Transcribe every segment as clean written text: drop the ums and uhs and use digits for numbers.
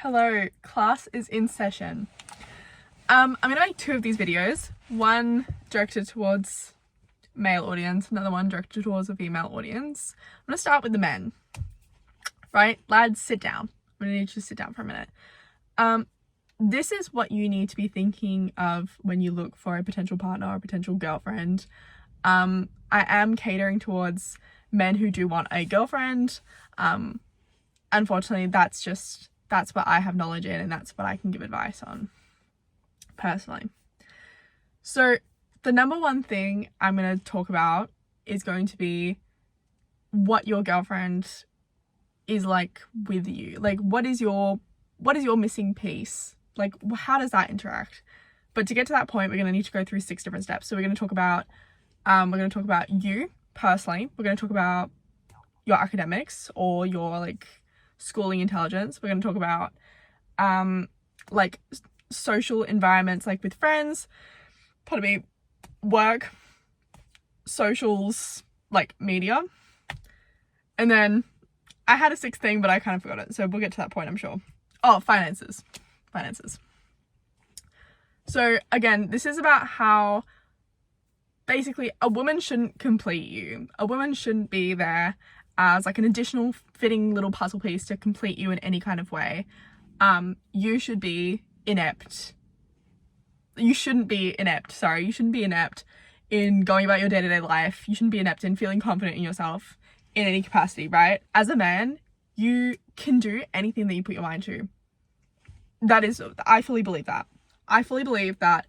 Hello, class is in session. I'm gonna make two of these videos, one directed towards male audience, another one directed towards a female audience. I'm gonna start with the men. Right, lads, sit down. I'm gonna need you to sit down for a minute. This is what you need to be thinking of when you look for a potential partner or a potential girlfriend. I am catering towards men who do want a girlfriend. Unfortunately, that's what I have knowledge in, and that's what I can give advice on personally. So the number one thing I'm going to talk about is going to be what your girlfriend is like with you. Like, what is your missing piece? Like, how does that interact? But to get to that point, we're going to need to go through 6 different steps. So we're going to talk about you personally. We're going to talk about your academics or your like schooling intelligence. We're going to talk about like social environments, like with friends, probably work, socials, like media. And then I had a 6th thing, but I kind of forgot it. So we'll get to that point, I'm sure. Oh, finances. So again, this is about how basically a woman shouldn't complete you. A woman shouldn't be there as like an additional fitting little puzzle piece to complete you in any kind of way. You should be inept. You shouldn't be inept in going about your day-to-day life. You shouldn't be inept in feeling confident in yourself in any capacity, right? As a man, you can do anything that you put your mind to. I fully believe that. I fully believe that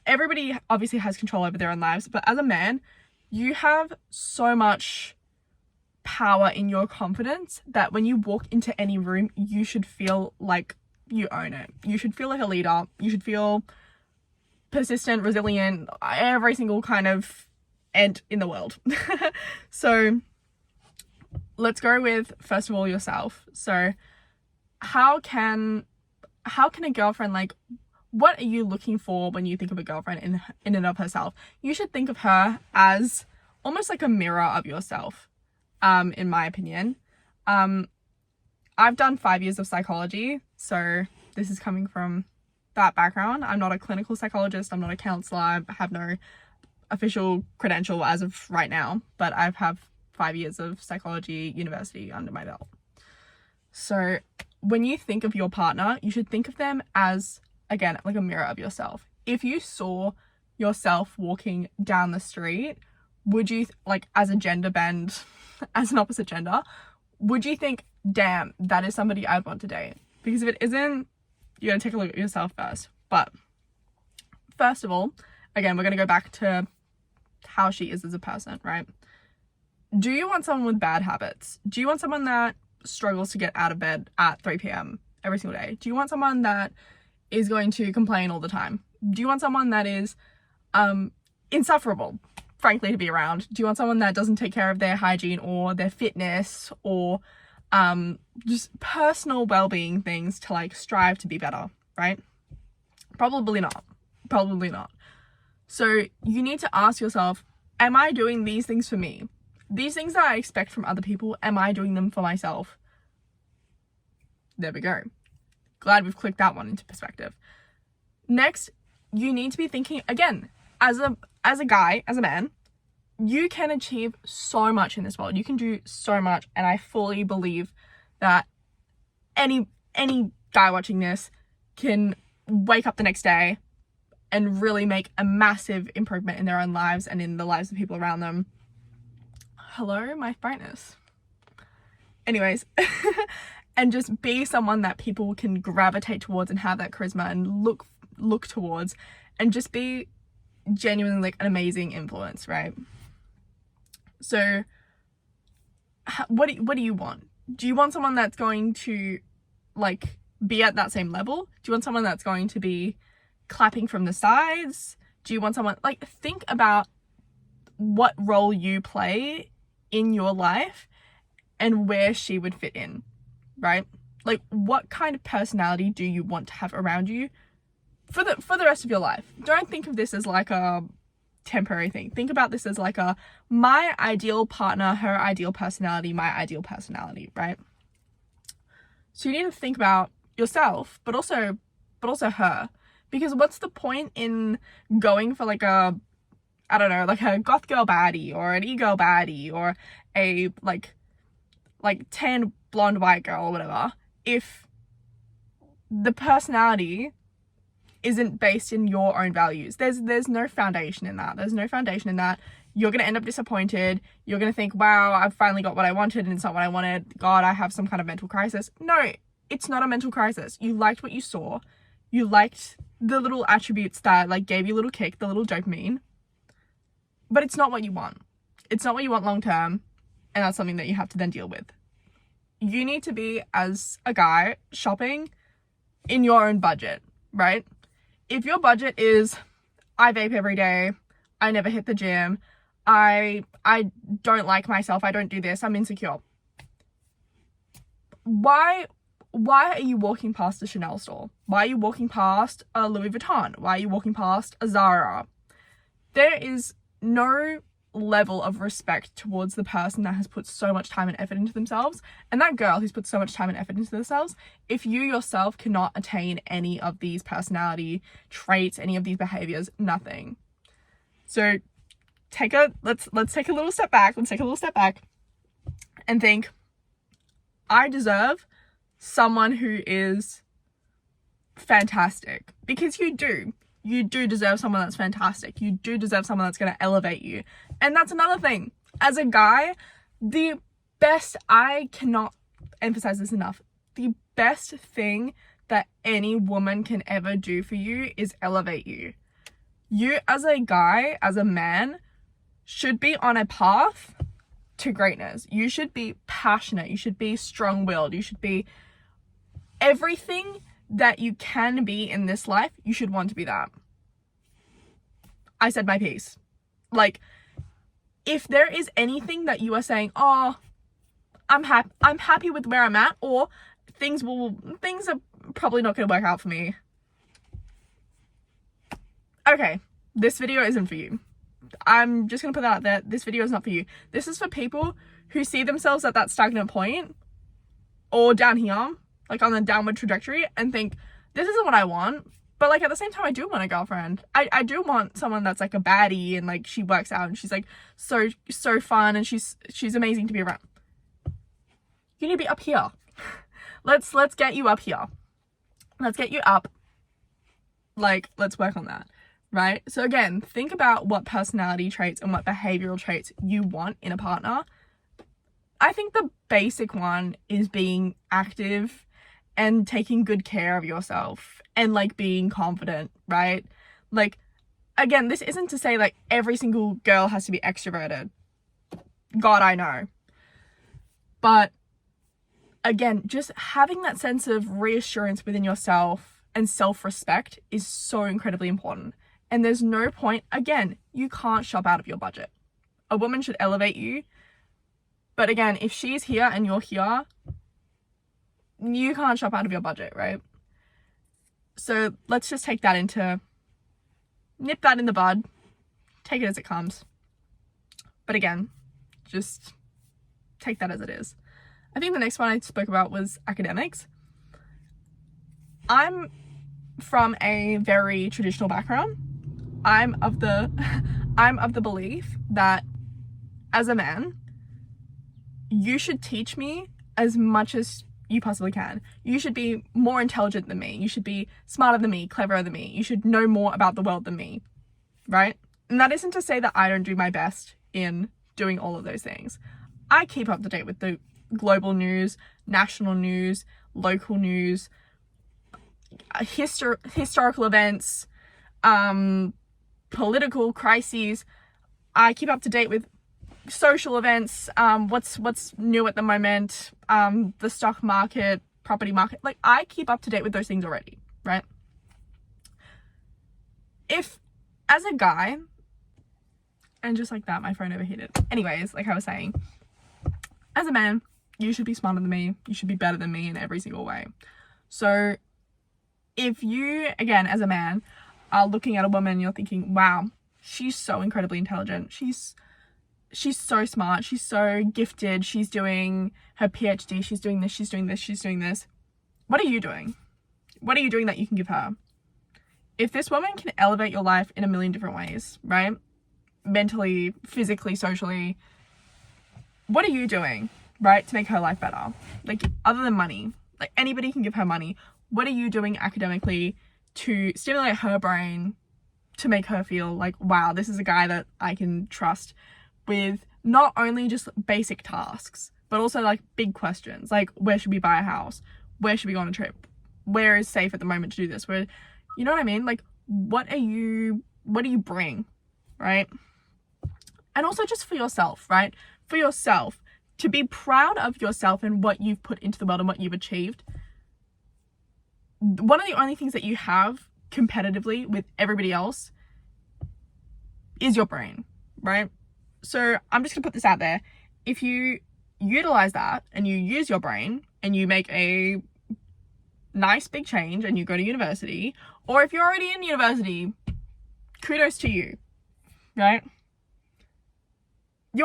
everybody obviously has control over their own lives, but as a man, you have so much power in your confidence that when you walk into any room, you should feel like you own it. You should feel like a leader. You should feel persistent, resilient, every single kind of ent in the world. So let's go with, first of all, yourself. So how can a girlfriend, like, what are you looking for when you think of a girlfriend in and of herself? You should think of her as almost like a mirror of yourself, in my opinion. I've done 5 years of psychology, so this is coming from that background. I'm not a clinical psychologist, I'm not a counselor, I have no official credential as of right now, but I have 5 years of psychology university under my belt. So when you think of your partner, you should think of them as, again, like a mirror of yourself. If you saw yourself walking down the street, would you, like, as a gender bend, as an opposite gender, would you think, damn, that is somebody I'd want to date? Because if it isn't, you gotta take a look at yourself first. But first of all, again, we're gonna go back to how she is as a person, right? Do you want someone with bad habits? Do you want someone that struggles to get out of bed at 3 p.m. every single day? Do you want someone that is going to complain all the time? Do you want someone that is insufferable, frankly, to be around? Do you want someone that doesn't take care of their hygiene or their fitness or just personal well-being things to like strive to be better, right? Probably not. So you need to ask yourself, am I doing these things for me? These things that I expect from other people, am I doing them for myself? There we go. Glad we've clicked that one into perspective. Next, you need to be thinking, again, as a guy, as a man, you can achieve so much in this world. You can do so much, and I fully believe that any guy watching this can wake up the next day and really make a massive improvement in their own lives and in the lives of people around them. Hello, my brightness. Anyways, and just be someone that people can gravitate towards and have that charisma and look towards, and just be genuinely like an amazing influence, right? So what do you want? Do you want someone that's going to like be at that same level? Do you want someone that's going to be clapping from the sides? Do you want someone, like, think about what role you play in your life and where she would fit in, right? Like, what kind of personality do you want to have around you for the rest of your life? Don't think of this as like a temporary thing. Think about this as like a my ideal partner, her ideal personality, my ideal personality, right? So you need to think about yourself, but also her. Because what's the point in going for like a, I don't know, like a goth girl baddie or an e-girl baddie or a like tan blonde white girl or whatever, if the personality isn't based in your own values? There's no foundation in that. There's no foundation in that. You're going to end up disappointed. You're going to think, wow, I've finally got what I wanted and it's not what I wanted. God, I have some kind of mental crisis. No, it's not a mental crisis. You liked what you saw. You liked the little attributes that like gave you a little kick, the little dopamine. But it's not what you want. It's not what you want long term. And that's something that you have to then deal with. You need to be, as a guy, shopping in your own budget, right? If your budget is, I vape every day, I never hit the gym, I don't like myself, I don't do this, I'm insecure. Why are you walking past a Chanel store? Why are you walking past a Louis Vuitton? Why are you walking past a Zara? There is no level of respect towards the person that has put so much time and effort into themselves, and that girl who's put so much time and effort into themselves, if you yourself cannot attain any of these personality traits, any of these behaviors, nothing. So let's take a little step back. Let's take a little step back and think, I deserve someone who is fantastic, because you do. You do deserve someone that's fantastic. You do deserve someone that's going to elevate you. And that's another thing. As a guy, the best, I cannot emphasize this enough, the best thing that any woman can ever do for you is elevate you. You as a guy, as a man, should be on a path to greatness. You should be passionate. You should be strong-willed. You should be everything that you can be in this life. You should want to be that. I said my piece. Like, if there is anything that you are saying, oh, I'm happy with where I'm at, or things are probably not going to work out for me. Okay, this video isn't for you. I'm just going to put that out there. This video is not for you. This is for people who see themselves at that stagnant point, or down here, like on the downward trajectory, and think, this isn't what I want. But like at the same time, I do want a girlfriend. I do want someone that's like a baddie and like she works out and she's like so fun and she's amazing to be around. You need to be up here. Let's get you up here. Let's get you up. Like, let's work on that, right? So again, think about what personality traits and what behavioral traits you want in a partner. I think the basic one is being active and taking good care of yourself and like being confident, right? Like, again, this isn't to say like every single girl has to be extroverted. God, I know. But again, just having that sense of reassurance within yourself and self-respect is so incredibly important. And there's no point, again, you can't shop out of your budget. A woman should elevate you. But again, if she's here and you're here, you can't shop out of your budget, right? So let's just take that nip that in the bud, take it as it comes. But again, just take that as it is. I think the next one I spoke about was academics. I'm from a very traditional background. I'm of the belief that as a man, you should teach me as much as you possibly can. You should be more intelligent than me. You should be smarter than me, cleverer than me. You should know more about the world than me, right? And that isn't to say that I don't do my best in doing all of those things. I keep up to date with the global news, national news, local news, historical events, political crises. I keep up to date with social events, what's new at the moment, the stock market, property market. Like, I keep up to date with those things already, right? If, as a guy, and just like that, my phone overheated. Anyways, like I was saying, as a man, you should be smarter than me. You should be better than me in every single way. So if you, again, as a man, are looking at a woman and you're thinking, wow, she's so incredibly intelligent. She's so smart. She's so gifted. She's doing her PhD. She's doing this. She's doing this. She's doing this. What are you doing? What are you doing that you can give her? If this woman can elevate your life in a million different ways, right? Mentally, physically, socially, what are you doing, right, to make her life better? Like, other than money, like anybody can give her money. What are you doing academically to stimulate her brain, to make her feel like, wow, this is a guy that I can trust with not only just basic tasks, but also like big questions, like where should we buy a house? Where should we go on a trip? Where is safe at the moment to do this? Where, you know what I mean? Like, what do you bring, right? And also just for yourself, right? For yourself, to be proud of yourself and what you've put into the world and what you've achieved. One of the only things that you have competitively with everybody else is your brain, right? So I'm just gonna put this out there. If you utilize that and you use your brain and you make a nice big change and you go to university, or if you're already in university, kudos to you, right? It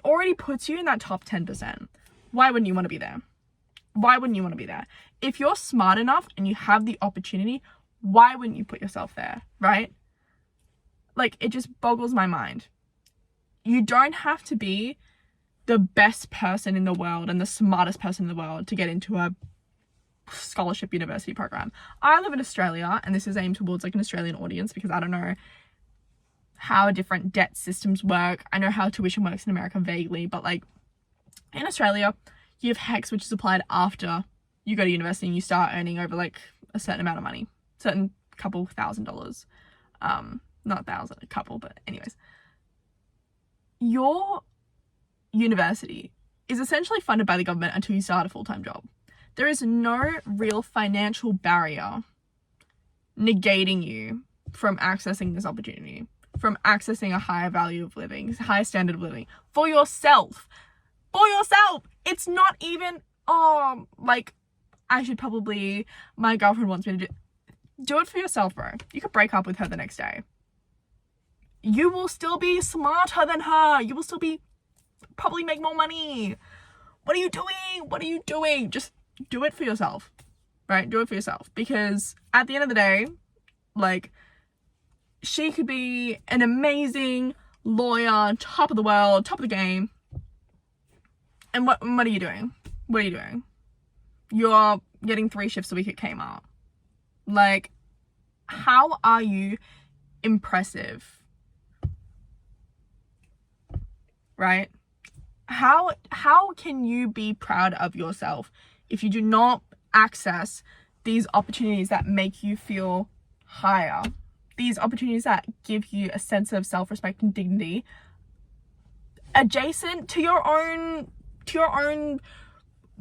already puts you in that top 10%. Why wouldn't you want to be there? Why wouldn't you want to be there? If you're smart enough and you have the opportunity, why wouldn't you put yourself there, right? Like, it just boggles my mind. You don't have to be the best person in the world and the smartest person in the world to get into a scholarship university program. I live in Australia, and this is aimed towards like an Australian audience because I don't know how different debt systems work. I know how tuition works in America vaguely, but like in Australia, you have HECS, which is applied after you go to university and you start earning over like a certain amount of money, certain couple $1,000s. Not thousand, a couple, but anyways. Your university is essentially funded by the government until you start a full-time job. There is no real financial barrier negating you from accessing this opportunity, from accessing a higher value of living, higher standard of living for yourself. For yourself. It's not even, like, I should probably, my girlfriend wants me to do it for yourself, bro. You could break up with her the next day. You will still be smarter than her. You will still be, probably make more money. What are you doing? What are you doing? Just do it for yourself, right? Do it for yourself. Because at the end of the day, like, she could be an amazing lawyer, top of the world, top of the game. And what are you doing? What are you doing? You're getting 3 shifts a week at Kmart. Like, how are you impressive? Right? How can you be proud of yourself if you do not access these opportunities that make you feel higher? These opportunities that give you a sense of self-respect and dignity adjacent to your own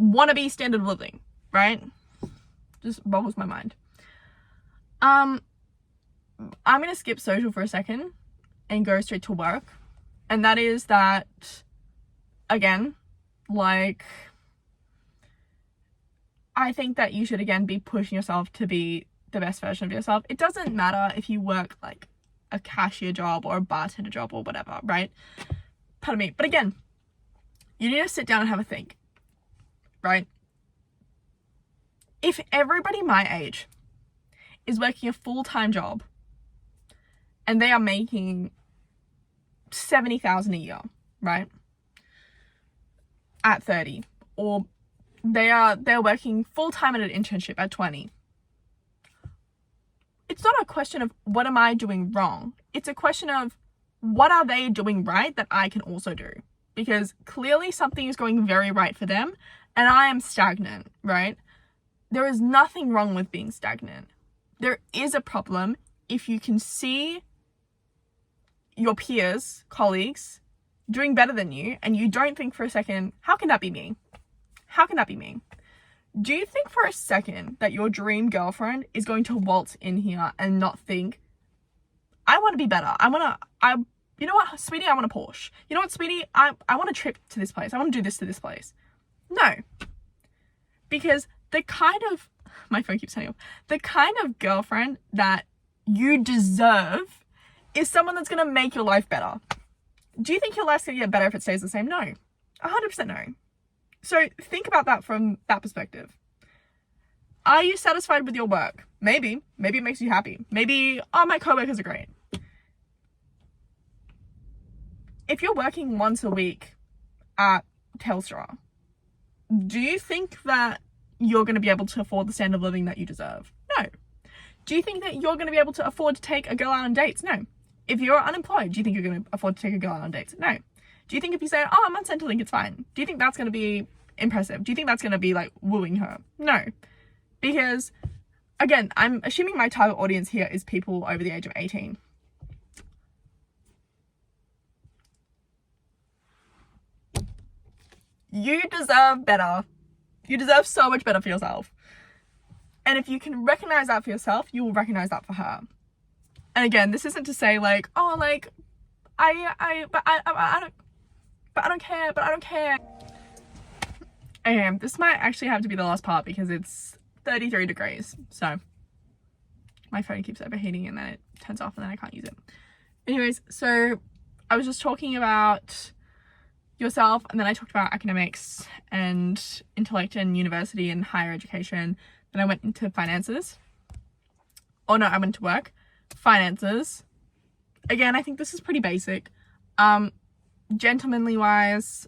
wannabe standard of living, right? Just boggles my mind. I'm gonna skip social for a second and go straight to work. And that is that, again, like, I think that you should, again, be pushing yourself to be the best version of yourself. It doesn't matter if you work like a cashier job or a bartender job or whatever, right? Pardon me. But again, you need to sit down and have a think, right? If everybody my age is working a full-time job and they are making $70,000 a year, right? At 30, or they're working full-time at an internship at 20. It's not a question of what am I doing wrong? It's a question of what are they doing right that I can also do? Because clearly something is going very right for them and I am stagnant, right? There is nothing wrong with being stagnant. There is a problem if you can see your peers, colleagues, doing better than you and you don't think for a second, how can that be me? How can that be me? Do you think for a second that your dream girlfriend is going to waltz in here and not think, I want to be better. You know what, sweetie, I want a Porsche. You know what, sweetie, I want a trip to this place. I want to do this to this place. No. Because the kind of, my phone keeps turning off, the kind of girlfriend that you deserve is someone that's going to make your life better. Do you think your life's going to get better if it stays the same? No. 100% no. So think about that from that perspective. Are you satisfied with your work? Maybe it makes you happy. Maybe, oh, my coworkers are great. If you're working once a week at Telstra, do you think that you're going to be able to afford the standard of living that you deserve? No. Do you think that you're going to be able to afford to take a girl out on dates? No. If you're unemployed, do you think you're going to afford to take a girl out on dates? No. Do you think if you say, oh, I'm on Centrelink, it's fine, do you think that's going to be impressive? Do you think that's going to be like wooing her? No. Because, again, I'm assuming my target audience here is people over the age of 18. You deserve better. You deserve so much better for yourself. And if you can recognize that for yourself, you will recognize that for her. And again, this isn't to say like, oh, like, I don't care. Okay, this might actually have to be the last part because it's 33 degrees. So my phone keeps overheating and then it turns off and then I can't use it. Anyways, so I was just talking about yourself, and then I talked about academics and intellect and university and higher education. Then I went into finances. Oh no, I went to work. Finances. Again, I think this is pretty basic. Gentlemanly wise,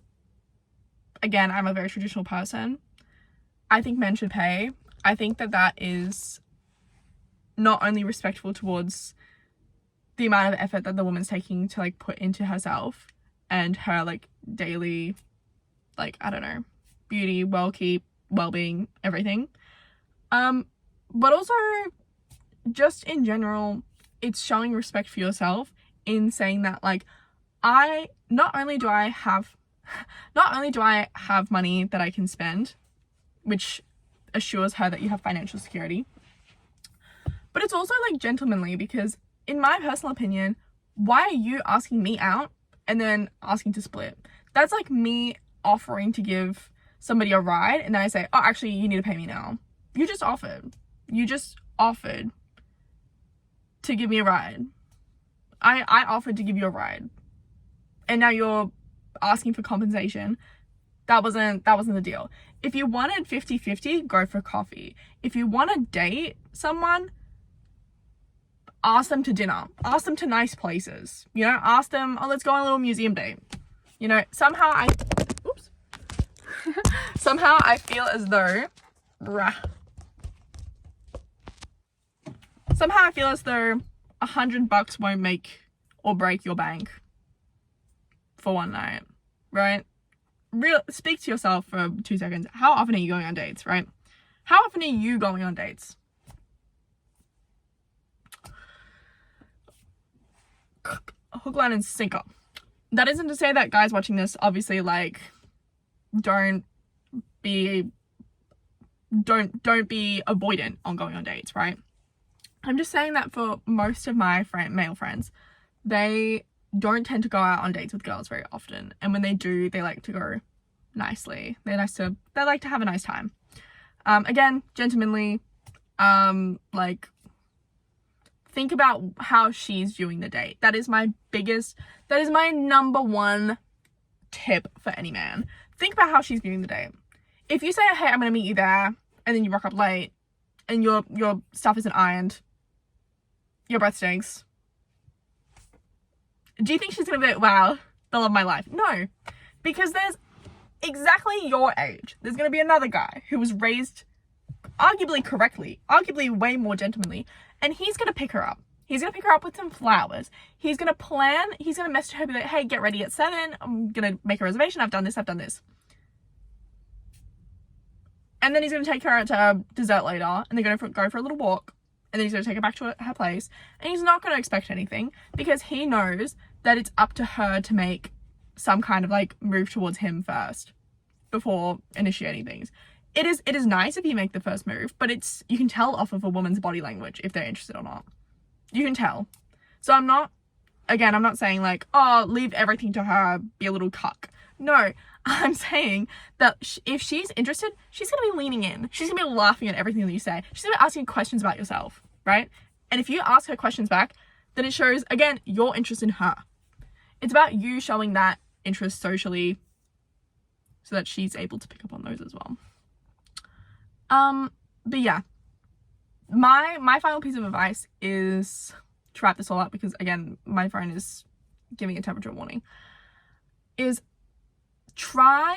again, I'm a very traditional person. I think men should pay. I think that that is not only respectful towards the amount of effort that the woman's taking to like put into herself and her like daily, like, I don't know, beauty, well-being, everything. But also just in general, it's showing respect for yourself in saying that like, not only do I have money that I can spend, which assures her that you have financial security, but it's also like gentlemanly, because in my personal opinion, why are you asking me out and then asking to split? That's like me offering to give somebody a ride and then I say, oh, actually you need to pay me now. You just offered to give me a ride. I offered to give you a ride and now you're asking for compensation. That wasn't the deal. If you wanted 50-50, go for coffee. If you want to date someone, ask them to dinner, ask them to nice places, you know, ask them, oh, let's go on a little museum date. You know, somehow I feel as though $100 won't make or break your bank for one night, right? Speak to yourself for 2 seconds. How often are you going on dates, right? How often are you going on dates? Hook, line, and sinker. That isn't to say that guys watching this, obviously, like, don't be avoidant on going on dates, right? I'm just saying that for most of my male friends, they don't tend to go out on dates with girls very often, and when they do, they like to go nicely. They like to have a nice time. Again, gentlemanly, like, think about how she's viewing the date. That is my number one tip for any man. Think about how she's viewing the date. If you say, hey, I'm gonna meet you there, and then you rock up late and your stuff isn't ironed, your breath stinks, do you think she's gonna be like, wow, the love of my life? No, because there's exactly your age. There's gonna be another guy who was raised arguably correctly, arguably way more gentlemanly, and he's gonna pick her up. He's gonna pick her up with some flowers. He's gonna message her, be like, hey, get ready at 7. I'm gonna make a reservation. I've done this. And then he's gonna take her out to dessert later, and they're gonna go for a little walk, and then he's gonna take her back to her place, and he's not gonna expect anything because he knows that it's up to her to make some kind of like move towards him first before initiating things. It is nice if you make the first move, but you can tell off of a woman's body language if they're interested or not. You can tell. So I'm not saying like, oh, leave everything to her, be a little cuck. No, I'm saying that if she's interested, she's going to be leaning in. She's going to be laughing at everything that you say. She's going to be asking questions about yourself, right? And if you ask her questions back, then it shows, again, your interest in her. It's about you showing that interest socially so that she's able to pick up on those as well. But yeah, my final piece of advice is to wrap this all up, because again, my phone is giving a temperature warning, is try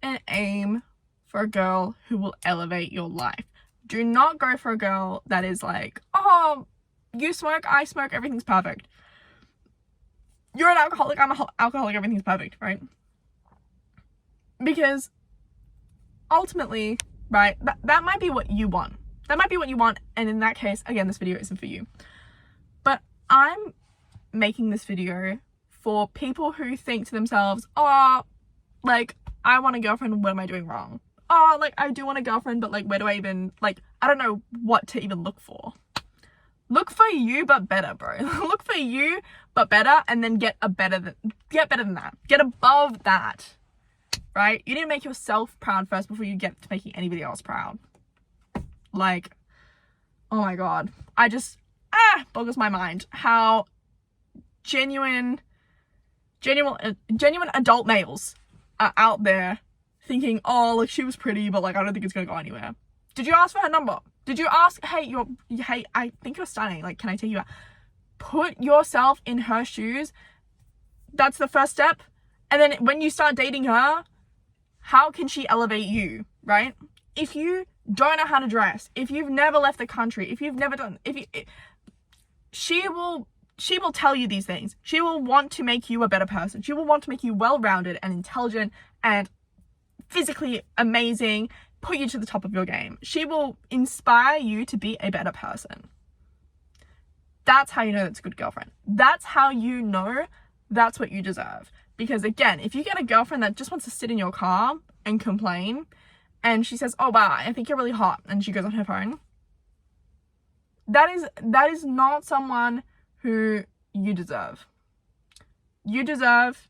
and aim for a girl who will elevate your life. Do not go for a girl that is like, oh, you smoke, I smoke, everything's perfect. You're an alcoholic, I'm an alcoholic, everything's perfect, right? Because ultimately, right, that might be what you want. That might be what you want, and in that case, again, this video isn't for you. But I'm making this video for people who think to themselves, oh, like, I want a girlfriend, what am I doing wrong? Oh, like, I do want a girlfriend, but like, where do I even, like, I don't know what to even look for. Look for you, but better, bro. Look for you, but better, and then get better than that. Get above that, right? You need to make yourself proud first before you get to making anybody else proud. Like, oh my God. I just, boggles my mind how genuine adult males are out there thinking, oh, like, she was pretty, but like, I don't think it's gonna go anywhere. Did you ask for her number? Did you ask, hey, I think you're stunning, like, can I take you out? Put yourself in her shoes. That's the first step. And then when you start dating her, how can she elevate you, right? If you don't know how to dress, if you've never left the country, if you've never done, she will tell you these things. She will want to make you a better person. She will want to make you well-rounded and intelligent and physically amazing, put you to the top of your game. She will inspire you to be a better person. That's how you know that's a good girlfriend. That's how you know that's what you deserve. Because again, if you get a girlfriend that just wants to sit in your car and complain, and she says, oh wow, I think you're really hot, and she goes on her phone, that is not someone who you deserve. You deserve,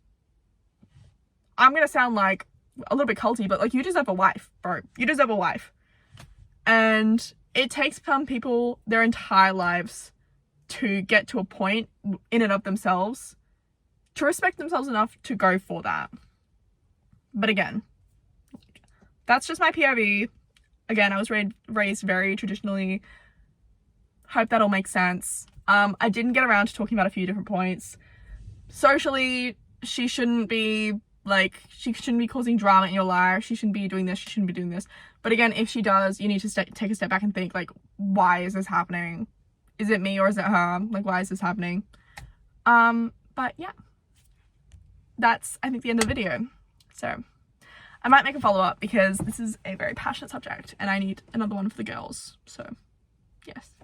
I'm gonna sound like a little bit culty, but like, you deserve a wife, bro. You deserve a wife. And it takes some people their entire lives to get to a point in and of themselves to respect themselves enough to go for that. But again, that's just my POV. Again, I was raised very traditionally. Hope that all makes sense. I didn't get around to talking about a few different points. Socially, she shouldn't be causing drama in your life. She shouldn't be doing this. She shouldn't be doing this. But again, if she does, you need to take a step back and think, like, why is this happening? Is it me or is it her? Like, why is this happening? But yeah, that's, I think, the end of the video. So I might make a follow-up because this is a very passionate subject and I need another one for the girls. So yes.